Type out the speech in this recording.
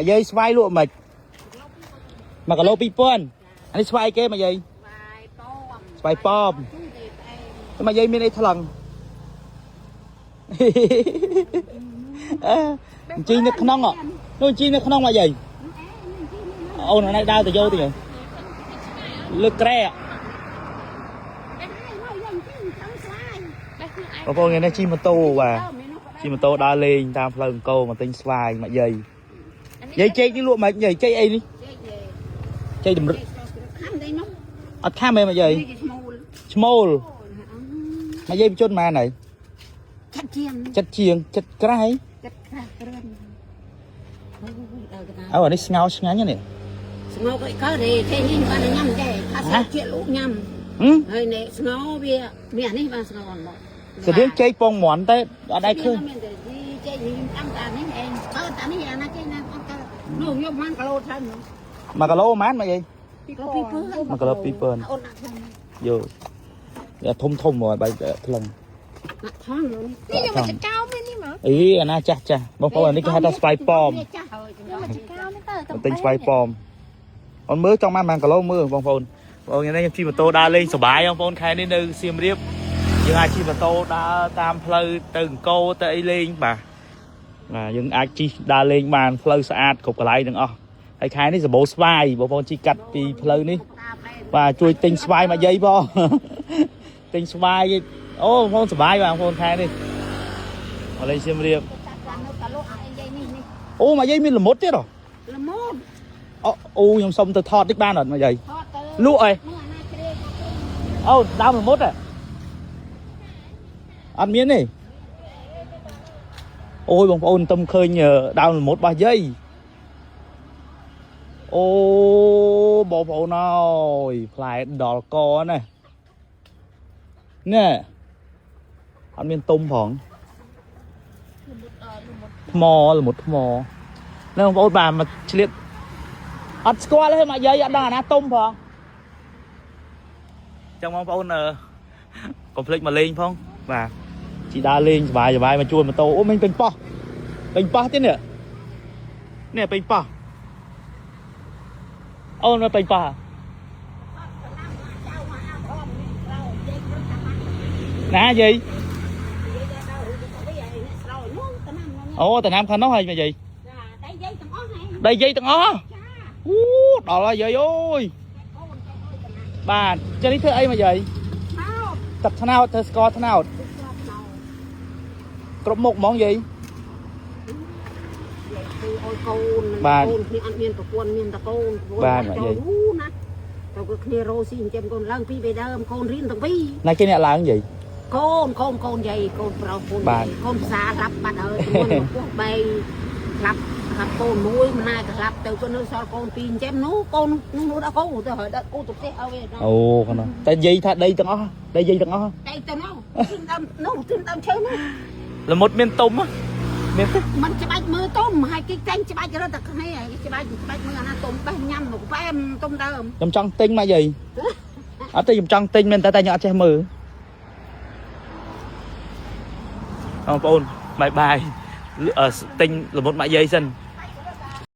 dây xoay luôn mà cả lô pi pon anh xoay cái mà dây xoay pom mà dây bên đây thằng chi nó không ngọ nó chi nó không mà dây ô nó này đau từ vô thì nhỉ lực tre có cô nghe nó chi mà tô và chi mà tô đa lên tam lần câu mà tinh xoay mà dây dây chơi cái lụa mà dây chơi ấy đi chơi đầm rực ở tham mà dây small mà dây chốt mà này chất chiêng chất cái ở đây ngáo ngán như này ngáo cái có gì thế nhưng mà nó nhầm thế ta chuyện lũ nhầm hơi này ngáo bia mẹ này mà ngáo còn sẽ đến chơi phong món tới ở đây khơi mà cả lô mán mà gì mà cả lô people vô thùng thùng rồi bài lần ý anh cha cha bông phong là cái hai ta spy bomb tính spy bomb con mới trong mang cả lô mưa bông phong ngày nay khi mà tô đa lên sờ bài bông phong khai nên nơi xiêm riệp nhưng ai chi mà tô đã tam phơi từng cô tới lên bà nhưng ai chi đa lên màn phơi sạch cục lại đừng ai khaiនេះសបោស្វាយបងប្អូនជីកាត់ពីផ្លូវនេះបាទជួយទិញស្វាយមួយយាយបងទិញស្វាយអូបងប្អូនសុបាយបាទបងប្អូនខែនេះមកលេងសៀមរាបអូមួយយាយមានល្មុតទៀតហ៎ល្មុតអូខ្ញុំសុំទៅថតតិចបានអត់មួយយាយលក់អីអូដើមល្មុតអត់មានទេអូយបងប្អូនទំឃើញដើមល្មុតរបស់យាយអូបងប្អូនអើយផ្លែដល់កណានេះអត់មានទុំផងថ្មល្មុតថ្មនេះបងប្អូនបាទមកឆ្លៀតអត់ស្គាល់ទេមកយាយអត់ដឹងអាណាទុំផងចឹងបងប្អូនកុំភ្លេចមកលេងផងបាទជីដើរលេងសบายមកជួលម៉ូតូអូមិញពេញប៉ោះទៀតនេះពេញប៉ោះអូនពេញប៉ោះណាយាយអូតាណាំខាងនោះហើយយាយដៃយាយទាំងអស់អូដល់ហើយយាយអើយបាទចឹងនេះធ្វើអីមកយាយទឹកថ្នោតធ្វើស្ករថ្នោតគ្រប់មុខហ្មងយាយបាទគ្នាអត់មានប្រពន្ធមានតកូនបាទយាយណាទៅគឺគ្នារោស៊ីចិញ្ចឹមកូនឡើងពីបេដើមកូនរៀនទាំងពីរណាគេអ្នកឡើងយាយកូនយាយកូនប្រុសកូនផ្សាររាប់បាត់ហើយពោះបីក្លាប់កូនមួយម្នាក់ក្លាប់ទៅគាត់នៅសល់កូនពីរចិញ្ចឹមនោះកូននោះដល់កូនទៅហើយដល់គូទៅផ្ទះឲ្យអូហ្នឹងតែយាយថាដីទាំងអស់ដីយាយទាំងអស់ដីទៅនោះដើមឈើនោះល្មុតមានទុំមានมันច្បាច់មើលទុំហើយគេចាញ់ច្បាច់រត់តែគ្នាច្បាច់មើលអាណាទុំបេះញ៉ាំទៅបែមទុំដើមខ្ញុំចង់ទិញមកយាយអត់ទេខ្ញុំចង់ទិញមែនតែខ្ញុំអត់ចេះមើលបងប្អូនបាយទិញល្មុតមកយាយសិន